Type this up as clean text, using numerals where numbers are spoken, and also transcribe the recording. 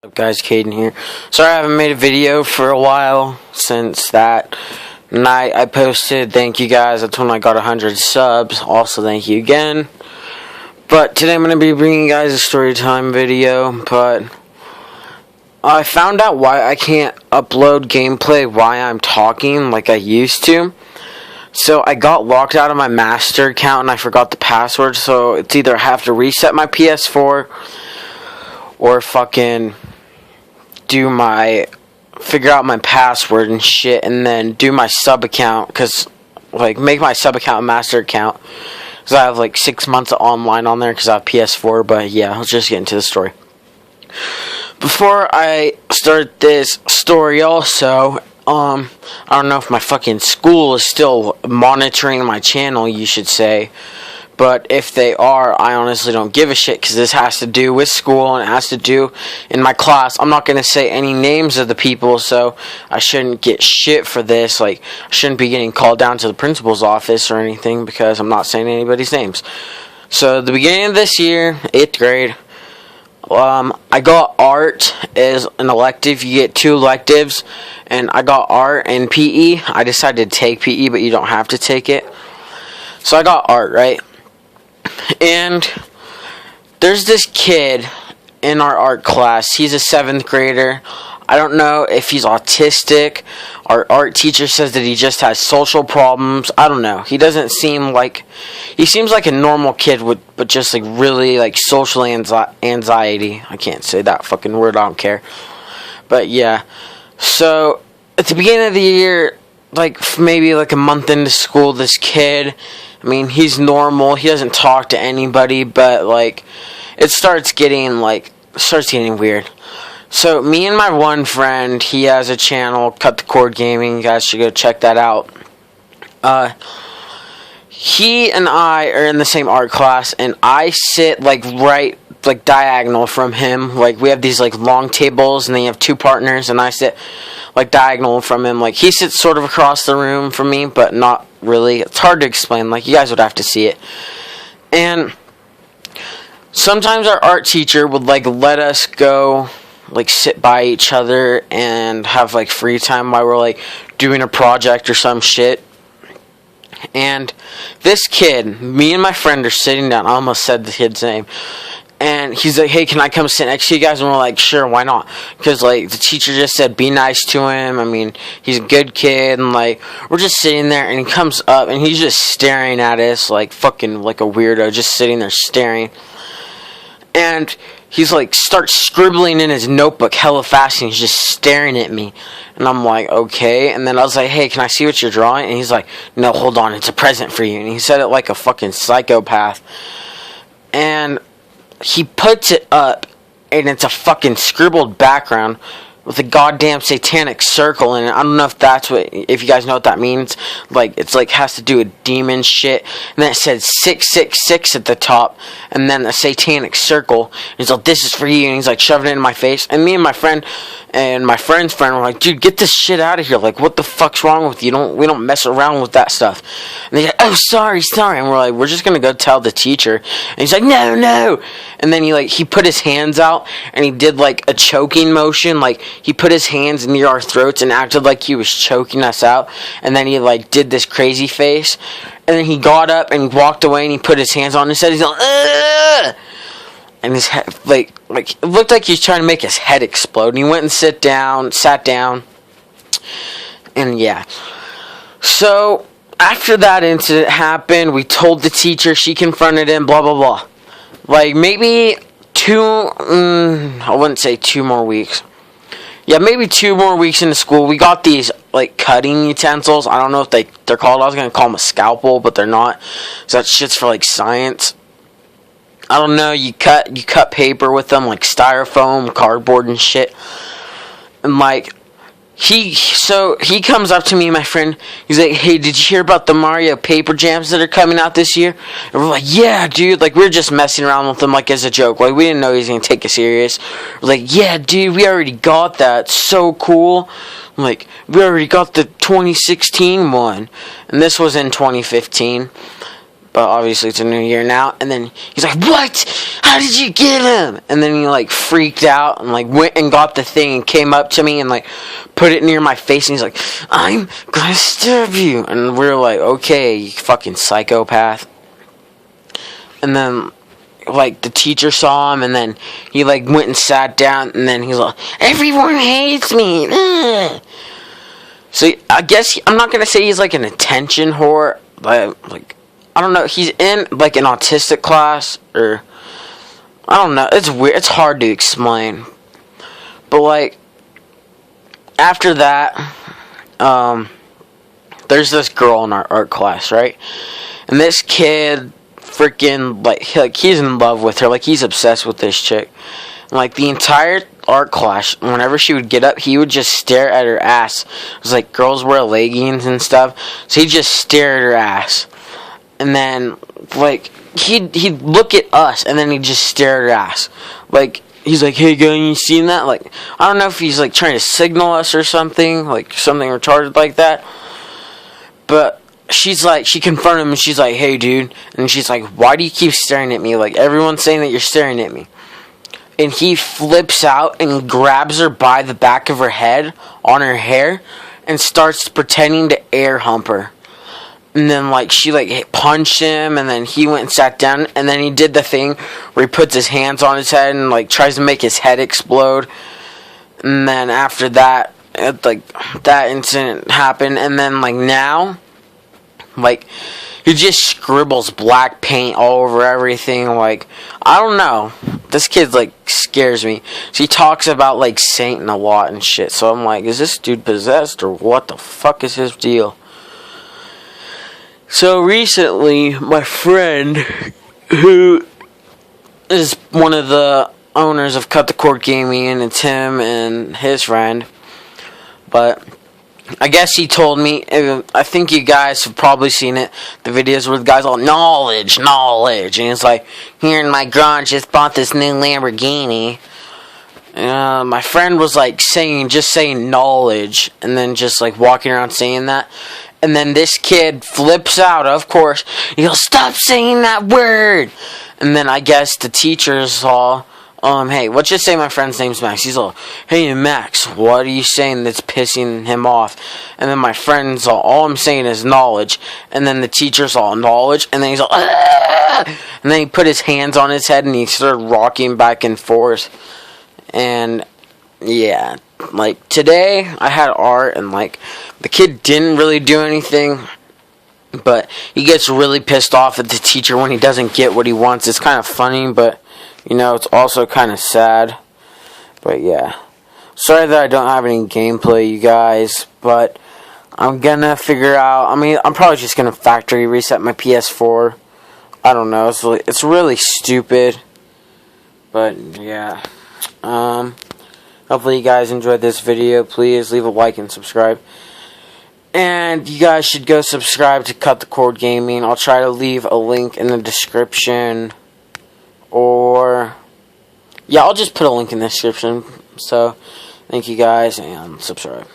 What's up guys, Caden here. Sorry I haven't made a video for a while since that night I posted. Thank you guys, that's when I got 100 subs. Also thank you again. But today I'm going to be bringing you guys a story time video. But I found out why I can't upload gameplay while I'm talking like I used to. So I got locked out of my master account and I forgot the password. So it's either I have to reset my PS4 or fucking figure out my password and shit, and then do my sub account, make my sub account a master account, because I have like 6 months of online on there because I have PS4. But yeah, let's just get into the story. Before I start this story also, I don't know if my fucking school is still monitoring my channel, you should say. But if they are, I honestly don't give a shit, because this has to do with school and it has to do in my class. I'm not going to say any names of the people, so I shouldn't get shit for this. Like, I shouldn't be getting called down to the principal's office or anything, because I'm not saying anybody's names. So, the beginning of this year, 8th grade, I got art as an elective. You get 2 electives, and I got art and PE. I decided to take PE, but you don't have to take it. So, I got art, right? And there's this kid in our art class. He's a 7th grader. I don't know if he's autistic. Our art teacher says that he just has social problems. I don't know. He doesn't seem like... He seems like a normal kid, but just like really like social anxiety. I can't say that fucking word. I don't care. But yeah. So at the beginning of the year, like maybe like a month into school, this kid... I mean, he's normal. He doesn't talk to anybody, but like, it starts getting weird. So me and my one friend, he has a channel, cutthecordgaming. You guys should go check that out. He and I are in the same art class, and I sit like diagonal from him. Like, we have these like long tables, and then you have 2 partners, and I sit like diagonal from him. Like, he sits sort of across the room from me, but not really. It's hard to explain. Like, you guys would have to see it. And sometimes our art teacher would like let us go like sit by each other and have like free time while we're like doing a project or some shit. And this kid, me and my friend are sitting down. I almost said the kid's name. And he's like, hey, can I come sit next to you guys? And we're like, sure, why not? Because, like, the teacher just said be nice to him. I mean, he's a good kid. And, like, we're just sitting there. And he comes up, and he's just staring at us like fucking like a weirdo. Just sitting there staring. And he's, like, starts scribbling in his notebook hella fast. And he's just staring at me. And I'm like, okay. And then I was like, hey, can I see what you're drawing? And he's like, no, hold on. It's a present for you. And he said it like a fucking psychopath. And he puts it up, and it's a fucking scribbled background with a goddamn satanic circle in it. I don't know if you guys know what that means. Like, it's like has to do with demon shit. And then it said 666 at the top, and then a satanic circle. And he's like, this is for you. And he's like shoving it in my face. And me and my friend and my friend's friend were like, dude, get this shit out of here. Like, what the fuck's wrong with you? We don't mess around with that stuff. And they're like, oh, sorry. And we're like, we're just gonna go tell the teacher. And he's like, no. And then he put his hands out, and he did like a choking motion. Like, he put his hands near our throats and acted like he was choking us out. And then he like did this crazy face. And then he got up and walked away, and he put his hands on his head. He's like, ugh! And his head, like it looked like he was trying to make his head explode. And he went and sat down. And yeah. So after that incident happened, we told the teacher. She confronted him. Blah blah blah. Like maybe I wouldn't say 2 more weeks. Yeah, maybe 2 more weeks into school, we got these, like, cutting utensils. I don't know if they're called. I was going to call them a scalpel, but they're not. So that shit's for, like, science. I don't know. You cut paper with them, like styrofoam, cardboard, and shit. And, like, he comes up to me and my friend. He's like, hey, did you hear about the Mario paper jams that are coming out this year? And we're like, yeah, dude. Like, we were just messing around with them, like, as a joke. Like, we didn't know he was going to take us serious. We're like, yeah, dude, we already got that. So cool. Like, we already got the 2016 one. And this was in 2015. but obviously it's a new year now. And then he's like, "What? How did you get him?" And then he like freaked out and like went and got the thing and came up to me and like put it near my face, and he's like, "I'm gonna stab you." And we're like, "Okay, you fucking psychopath." And then like the teacher saw him, and then he like went and sat down, and then he's like, "Everyone hates me." Ugh. So I guess I'm not gonna say he's like an attention whore, but like I don't know. He's in like an autistic class, or I don't know. It's weird. It's hard to explain. But like after that, there's this girl in our art class, right? And this kid freaking like he's in love with her. Like he's obsessed with this chick. And, like the entire art class, whenever she would get up, he would just stare at her ass. It was like girls wear leggings and stuff, so he'd just stare at her ass. And then like he'd look at us, and then he'd just stare at her ass. Like he's like, "Hey guy, you seen that?" Like I don't know if he's like trying to signal us or something, like something retarded like that. But she's like, she confronted him and she's like, "Hey dude," and she's like, "Why do you keep staring at me? Like everyone's saying that you're staring at me." And he flips out and grabs her by the back of her head on her hair and starts pretending to air hump her. And then like she like punched him, and then he went and sat down, and then he did the thing where he puts his hands on his head and like tries to make his head explode. And then after that, like that incident happened, and then like now, like he just scribbles black paint all over everything. Like I don't know, this kid like scares me. So he talks about like Satan a lot and shit. So I'm like, is this dude possessed or what the fuck is his deal? So recently, my friend, who is one of the owners of Cutthecordgaming, and it's him and his friend, but I guess he told me, I think you guys have probably seen it, the videos where the guy's all, knowledge, and it's like, "Here in my garage, just bought this new Lamborghini." My friend was like saying knowledge, and then just like walking around saying that. And then this kid flips out, of course. He goes, "Stop saying that word!" And then I guess the teachers all, "Hey, let's just say my friend's name's Max." He's all, "Hey, Max, what are you saying that's pissing him off?" And then my friend's all I'm saying is knowledge. And then the teacher's all, "Knowledge?" And then he's all, "Ah!" And then he put his hands on his head and he started rocking back and forth. And yeah, like today I had art, and like the kid didn't really do anything, but he gets really pissed off at the teacher when he doesn't get what he wants. It's kind of funny, but you know, it's also kind of sad. But yeah, sorry that I don't have any gameplay, you guys, but I'm gonna figure out, I'm probably just gonna factory reset my PS4. I don't know, it's really stupid, but yeah. Hopefully you guys enjoyed this video. Please leave a like and subscribe. And you guys should go subscribe to Cut the Cord Gaming. I'll try to leave a link in the description. Or yeah, I'll just put a link in the description. So thank you guys, and subscribe.